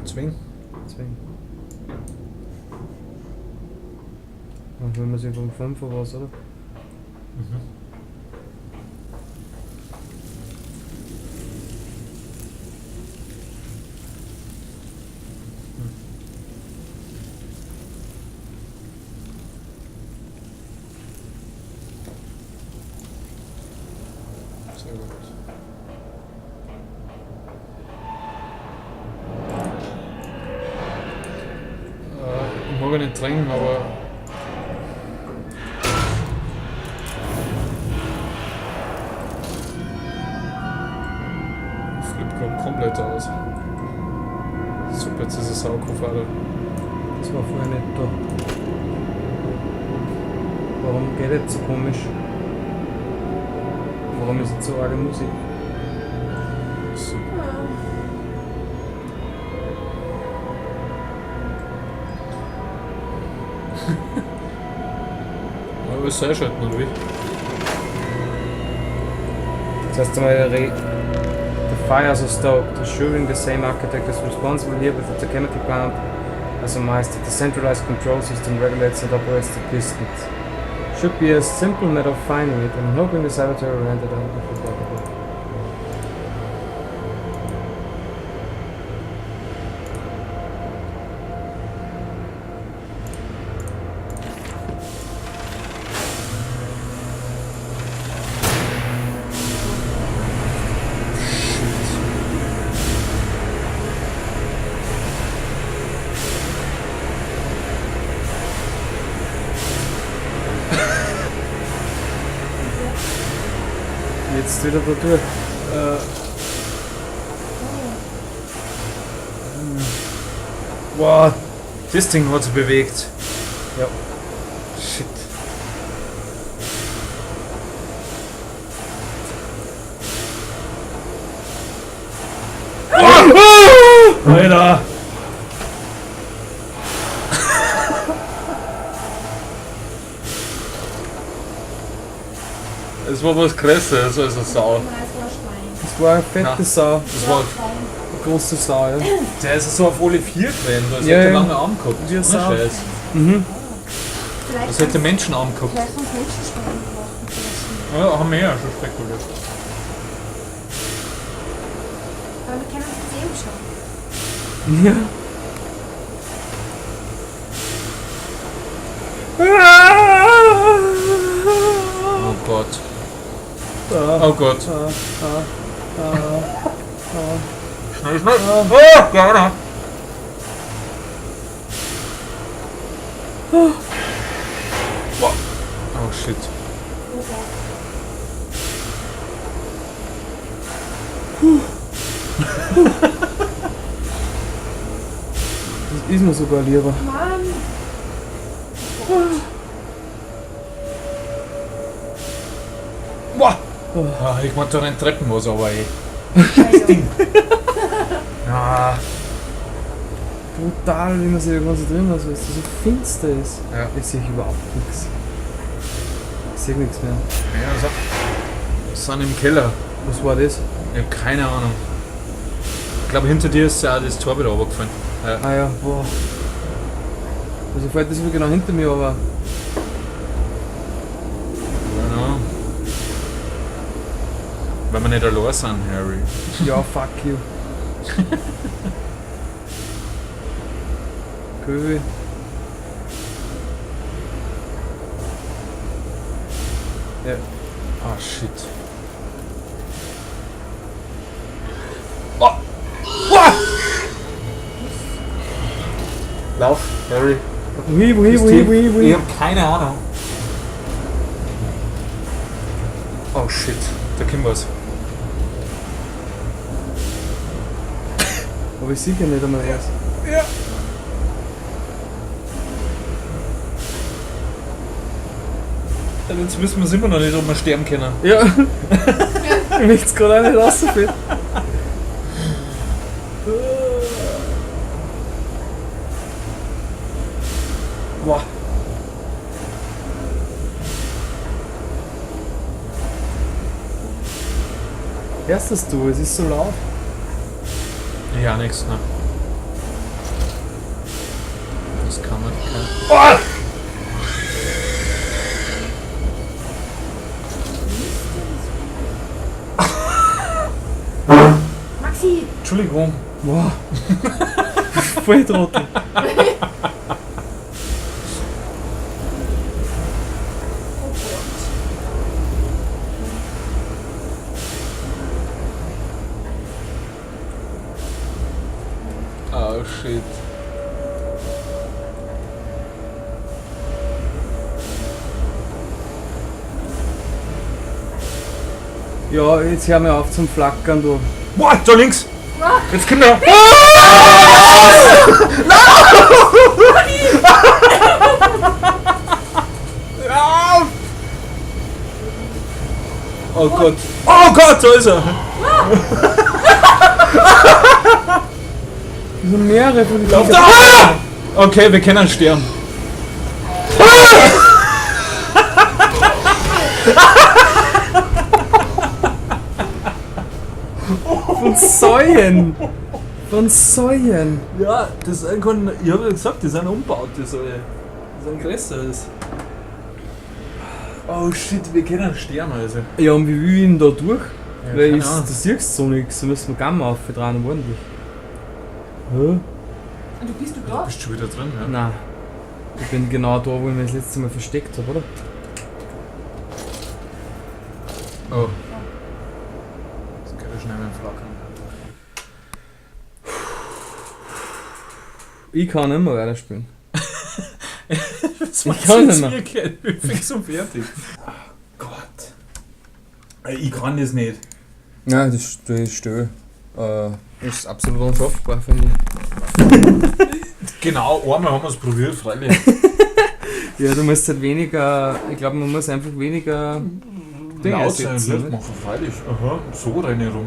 Zwing. Deswegen. Und wenn man sich um 5 Uhr was, oder? Mhm. Sehr gut. Ich mag nicht trinken, aber ich flippe gerade komplett aus. Super, jetzt ist es Saukofader. Das war vorher nicht da. Warum geht jetzt so komisch? Warum ist jetzt so arge Musik? So. Aber es sei schalten, oder wie? Das heißt einmal, the fires are stoked, assuring the same architect is responsible here with the chemical plant as a master. The centralized control system regulates and operates the pistons. Should be a simple matter of finding it and hoping the saboteur will enter the Jetzt wieder da durch. Wow, das Ding hat sich bewegt. Ja. Shit. Alter! Es war was Krasses als eine Sau. Das war eine fette Ja. Sau. Das war, Eine große Sau, ja. der ist so auf alle 4 gewesen, das Ja, hätte ja. lange Arm gehabt. Wie eine Ohne Sau. Scheiß. Mhm. Das hätte Menschenarm gehabt. Vielleicht uns Menschensperren brauchen. Ja, haben wir ja schon spekuliert. Aber wir können uns das eh anschauen. Ja. Oh Gott. Ah, Oh Gott. ah. Schnell, schnell. Oh, gerne. Oh shit. Das ist mir sogar lieber. Mann! Boah. Ah, ich wollte da rein treppen was, aber ey. Ah. Brutal, wie man sich da konzentrieren muss, weil es so finster ist. Ja. Ich sehe überhaupt nichts. Ich sehe nichts mehr. Ja, also, wir sind im Keller. Was war das? Ich habe keine Ahnung. Ich glaube, hinter dir ist auch das Tor wieder runtergefallen. Ja. Ah ja, boah. Also fällt das wirklich genau hinter mir, aber Genau. Weil wir nicht allein sind, Harry. ja, fuck you. Cool. Ja. Ah, shit. Oh. Oh. Lauf, Harry. Wohin? Ich hab keine Ahnung. Oh shit, da kommt was. Aber ich sehe ja nicht einmal erst. Ja. Jetzt wissen wir immer noch nicht, ob wir sterben können. Ja. Ich möchte es gerade auch nicht rausfinden. Boah. Hörst das du? Es ist so laut. Ja, nix, ne? Das kann man nicht. Oh! Maxi! Entschuldigung. Wow. Voll Trottel. Oh shit. Ja, jetzt hör mir auf zum Flackern, du. Boah, da links! Jetzt kommt er! Oh Gott! Oh Gott, da ist er! Das sind mehrere von den Lauf da! Okay, wir können sterben. Von Säuen! Von Säuen! Ja, das sind kein, ich habe ja gesagt, die sind umgebaut, die Säue. Die sind größeres. Oh shit, wir können sterben also. Ja, und wie will ich ihn da durch? Ja, Weil keine du Ahnung. siehst so nichts, da müssen wir Gamma aufdrehen, ordentlich. Hä? Und du bist du da? Bist du schon wieder drin, ja? Nein. Ich bin genau da, wo ich mich das letzte Mal versteckt habe, oder? Oh. Das geht ja schnell mit dem Flackern. Ich kann nicht mehr weiterspielen. Das Ich kann nicht mehr. Ich bin fix und fertig. Oh Gott. Ich kann das nicht. Nein, das ist still. Das ist absolut unschaffbar, finde ich. Genau, einmal haben wir es probiert, freilich. Ja, du musst halt weniger, ich glaube, man muss einfach weniger Dinge Laut sein, ersetzen, Licht ne? machen, freilich. Aha, so renne ich rum.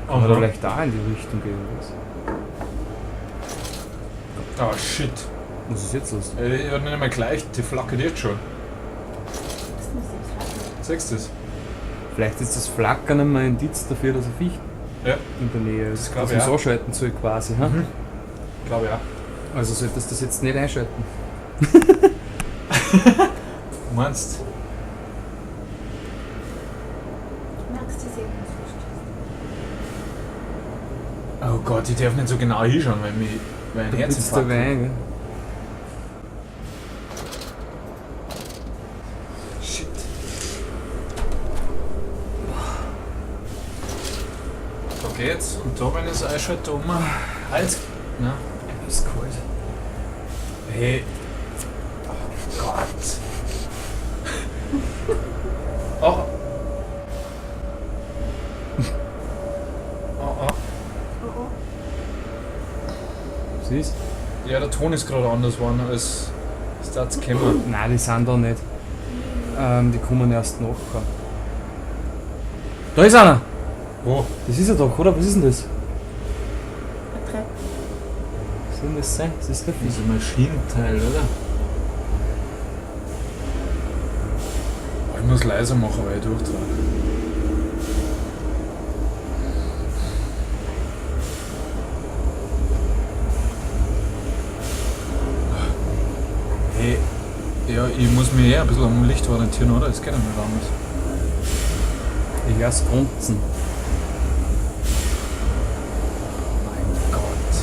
Oder vielleicht da in die Richtung gehen. Was? Ah, shit. Was ist jetzt los? Ich hab nicht mehr gleich, die flackert jetzt schon. Siehst du das? Vielleicht ist das Flackern immer ein Indiz dafür, dass er Ficht Ja, in der Nähe ist. Das glaub dass ich man auch. es anschalten soll quasi. Ha? glaube ich auch. Also solltest du das jetzt nicht einschalten. Meinst du? Merkst du sie? Oh Gott, ich darf nicht so genau hinschauen, weil mein Du Herz blitzt da rein, gell? Shit. Da geht's. Und da, wenn ich es einschalte, da oben. Halt. Na, ist kalt. hey. Oh Gott. Oh. Oh, oh. Siehst Ja, der Ton ist gerade anders geworden als das gekommen. Nein, die sind da nicht. Die kommen erst nachher. Da ist einer! Wo? Das ist er doch, oder? Was ist denn das? Eine Treppe. Was soll denn das sein? Das ist der Fisch. Diese Maschinenteil, oder? Oh, ich muss leiser machen, weil ich durchtrage. Hey, ja, ich muss mich eher ein bisschen am Licht orientieren, oder? Das geht ja nicht anders. Ich hör's grunzen. Mein Gott.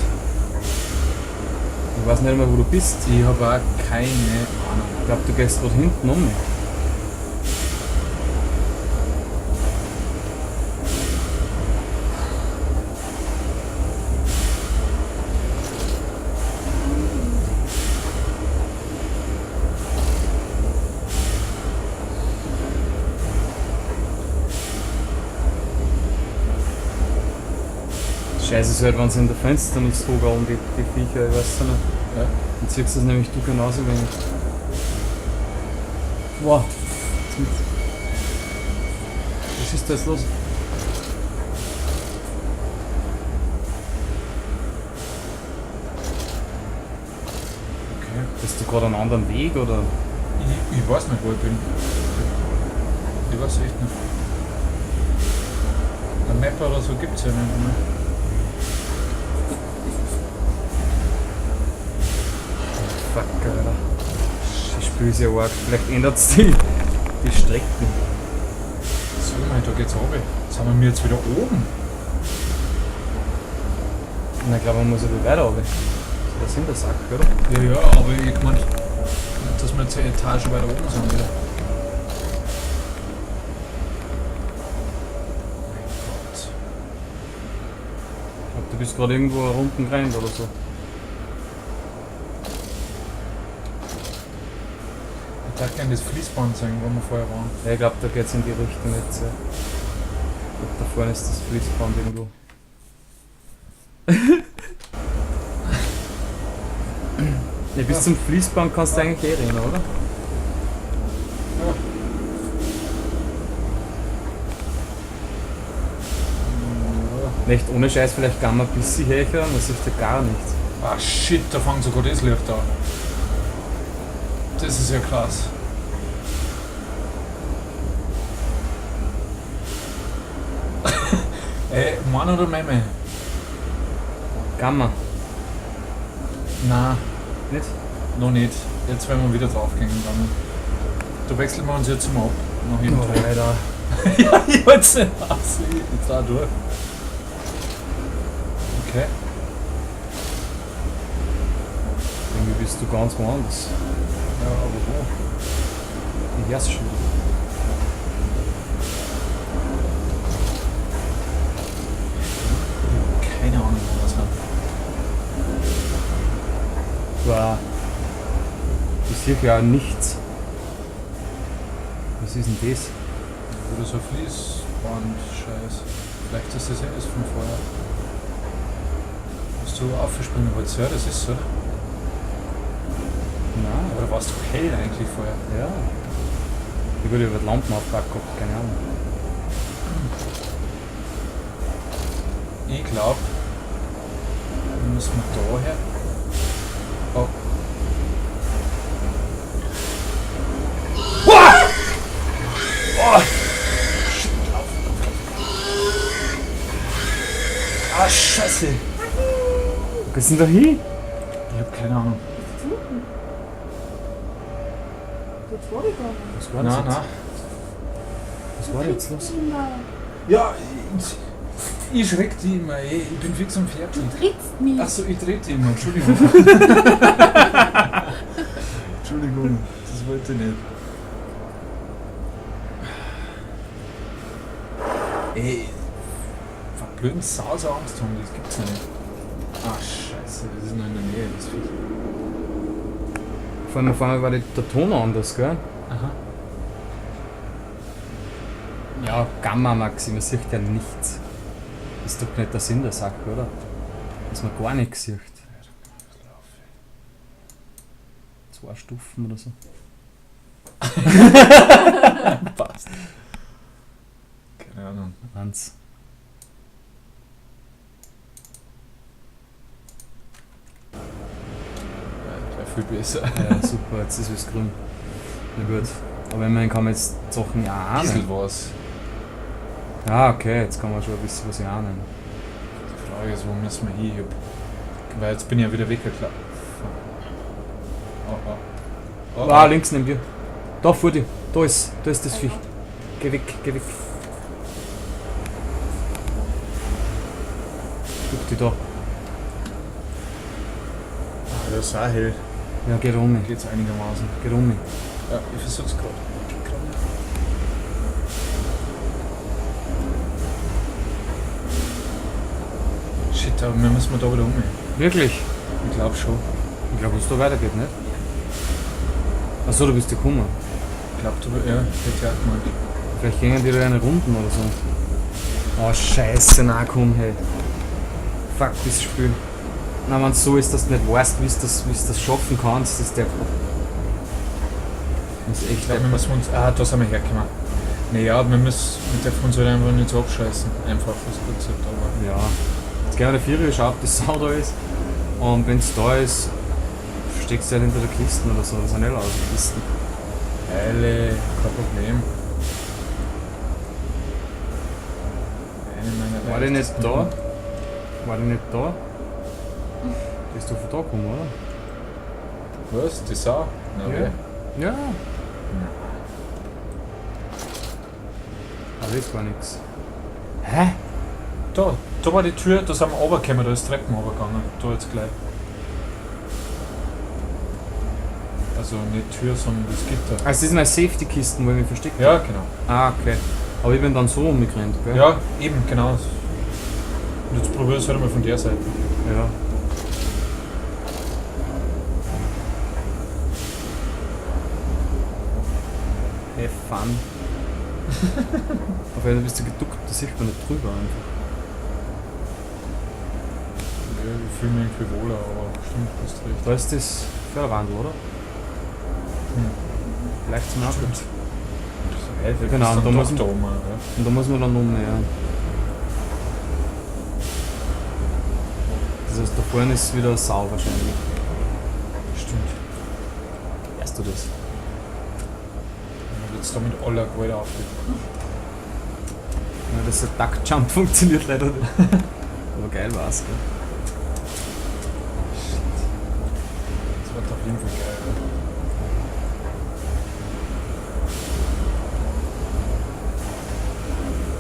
Ich weiß nicht mehr, wo du bist. Ich habe auch keine Ahnung. Ich glaube, du gehst gerade hinten um. Scheiße ist halt, wenn sie in der Fenster nicht so gaulen, die Viecher, ich weiß nicht. Ja. Dann ziehst du es nämlich du genauso wenig. Wow. Was ist da jetzt los? Okay. Bist du gerade einen anderen Weg oder? Ich weiß nicht, wo ich bin. Ich weiß echt nicht. Ein Map oder so gibt es ja nicht mehr. Spiel ist ja arg. Vielleicht ändert es die Strecken. So, mal, da geht's runter. Sind wir jetzt wieder oben? Na, ich glaube, man muss ja wieder weiter runter. Das sind der Sack, oder? Ja, aber ich meine, dass wir jetzt eine Etage weiter oben sind wieder. Mein Gott. Ich glaube, du bist gerade irgendwo unten gerannt oder so. Ich darf gerne das Fließband zeigen, wo wir vorher waren. Ja, ich glaube, da geht es in die Richtung jetzt. Ja. Ich glaube, da vorne ist das Fließband irgendwo. Ja, bis zum Fließband kannst du eigentlich rennen, oder? Ja. Nicht ohne Scheiß, vielleicht kann man ein bisschen höher, man sieht ja gar nichts. Ah shit, da fängt sogar das Licht an. Das ist ja krass. Mann oder Memme? Gamma. Nein, Nicht? noch nicht. Jetzt werden wir wieder draufgehen dann. Da wechseln wir uns jetzt mal ab. Nach hinten. Oh, Alter. Ja, ich wollte es nicht aussehen. Jetzt auch durch. Okay. Irgendwie bist du ganz woanders. Ja, aber wo? Ich hör's schon wieder. Keine Ahnung, wo das hat. Wow. Ich sehe ja nichts. Was ist denn das? Oder so Fließband-Scheiß. Vielleicht ist das ja das von vorher. Hast du aufgespringen wolltest, ja, das ist so, oder? Nein. Oder war es doch hell eigentlich vorher? Ja. Ich würde über die Lampen aufpacken gehabt, keine Ahnung. Ich glaube, wir müssen daher. Oh. Ah, Scheiße! Wo geht's denn da hin? Ich hab keine Ahnung. Dort vorgegangen. Was war das Nein, jetzt? nein. Was war jetzt los? Ja, ich schreck die immer, ey. Ich bin fix und fertig. Du trittst mich. Achso, ich trete immer, Entschuldigung. Entschuldigung, das wollte ich nicht. Ey, verblöden Sauser Angst haben, das gibt's ja nicht. Ah, scheiße, das ist noch in der Nähe, das Viech. Vor allem war der Ton anders, gell? Aha. Ja, Gamma Maxi, man sieht ja nichts. Das ist doch nicht der Sinn der Sache, oder? Dass man gar nichts sieht. 2 Stufen oder so. Passt. Keine Ahnung. 1. Wäre viel besser. Ja, super, jetzt ist es grün. Na gut. Aber immerhin kann man jetzt Sachen ja Bisschen ahnen. was. Ja, okay, jetzt kann man schon ein bisschen was ahnen. Die Frage ist, wo müssen wir hin? Weil jetzt bin ich ja wieder weggeklappt. Oh, oh. Oh, Ah, links neben dir. Da vor dir. Da ist das Viech. Geh weg, geh weg. Guck dich da. Das ist auch hell. Ja, geh rum. Geht's einigermaßen. Geh rum. Ja, ich versuch's gerade. Shit, aber wir müssen da wieder um. Wirklich? Ich glaube schon. Ich glaube, dass es da weitergeht, nicht? Achso, du bist ja gekommen. Ich glaube, ja, hätte ich auch gemeint. Vielleicht gehen die da eine Runden oder so. Oh, scheiße, na komm, hey. Fuck, das Spiel. Na, wenn es so ist, dass du nicht weißt, wie du das schaffen kannst, ist der. Das ist Ich echt glaube, wir müssen uns. Ah, da sind wir hergekommen. Naja, wir dürfen uns halt einfach nicht so abscheißen. Einfach, was gut gesagt, aber. Ja. Jetzt gehen wir der Vierer, schau, ob die Sau da ist. Und wenn es da ist, steckst du halt hinter der Kisten oder so. Das sind aus den Kisten. Heile, kein Problem. Eine meiner War die nicht leichtesten da? Nummern. War die nicht da? Bist du von da gekommen, oder? Was? Die Sau? Na, Ja. wer? Ja. Aber ist gar nichts. Hä? Da war die Tür, da sind wir runtergekommen, da ist Treppen runtergegangen. Da jetzt gleich. Also nicht Tür, sondern das Gitter. Also das sind meine Safety-Kisten, wo ich mich versteckt Ja, habe. genau. Ah, okay. Aber ich bin dann so umgerannt, gell? Ja, eben, genau. Und jetzt probier es halt mal von der Seite. Ja. Have fun. Auf einmal bist du geduckt, das sieht man nicht drüber einfach. Ja, ich fühle mich irgendwie wohler, aber stimmt, hast recht. Da ist das Förderwandel, oder? Vielleicht zum Abend. Hey, Genau, und da muss da man, oben, ja. und da muss man dann umnähern. Das heißt, da vorne ist wieder Sau wahrscheinlich. Stimmt. Weißt du das? Und jetzt da mit aller Gewalt aufgeht. Ja, das Duck-Jump funktioniert leider nicht. Aber geil war's, gell? Das wird auf jeden Fall geil.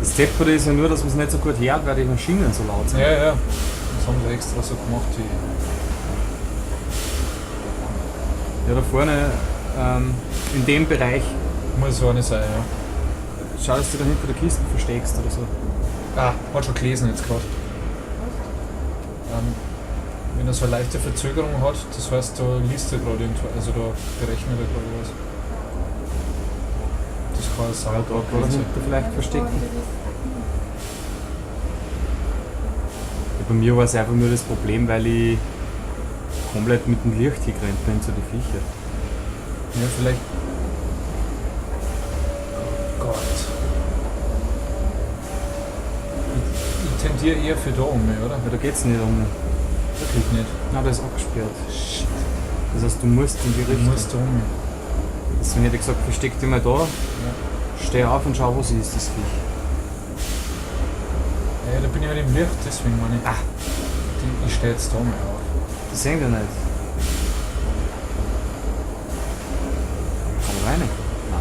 Das Depperte ist ja nur, dass man es nicht so gut hört, weil die Maschinen so laut sind. Ja, ja. Das haben sie extra so gemacht, die. Ja, da vorne, in dem Bereich, Muss so eine sein, ja. schau, dass du da hinter der Kiste versteckst oder so. Ah, hat schon gelesen jetzt gerade. Wenn er so eine leichte Verzögerung hat, das heißt, da liest er gerade irgendwo, also da berechnet er gerade was. Das kann er Ja, sagen. da kann er hinter vielleicht verstecken. Ja, bei mir war es einfach nur das Problem, weil ich komplett mit dem Licht hingerannt bin zu den Viecher. Ja, vielleicht. Oh Gott. Ich tendiere eher für da um, oder? Aber da geht's nicht um. Wirklich nicht. Nein, da ist abgesperrt. Shit. Das heißt, du musst in die Ich Richtung. muss da um. Deswegen hätte ich gesagt, versteck dich mal da, steh auf und schau, wo sie ist, das Viech. Ja, da bin ich mit dem Licht, deswegen meine ich. Ah. Ich stehe jetzt da mal auf. Das sehen wir nicht. Kann man rein? Nein.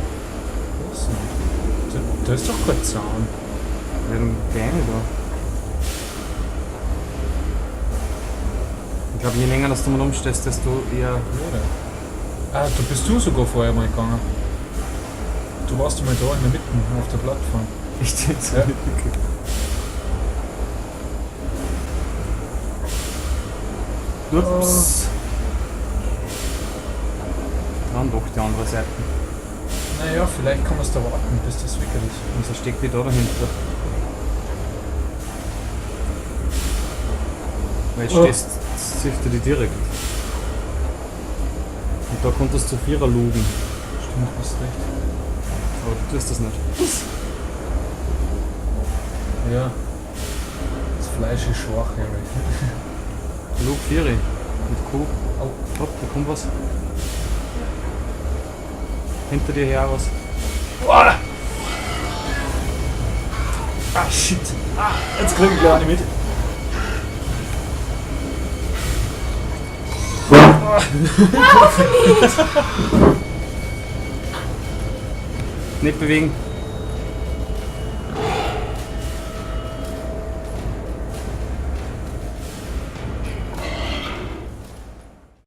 Was denn? Da ist doch kein Zaun. Ja, dann geh rein da. Ich glaube, je länger dass du mal umstehst, desto eher. Ja, da bist du sogar vorher mal gegangen. Du warst mal da in der Mitte auf der Plattform. Echt jetzt? Ja. Ups. Dann doch die andere Seite. Naja, vielleicht kann man es da warten, bis das weg ist. Und so steckt die da dahinter. Weil jetzt stehst, siehst du die direkt. Und da konntest du zu Vierer lugen. Stimmt, hast recht. Aber du tust das nicht. Ja. Das Fleisch ist schwach, Harry. Lug Vieri. Mit Kuh. Oh. Hopp, da kommt was. Hinter dir her was. Ah, shit. Jetzt krieg ich gar nicht mit. Nicht bewegen.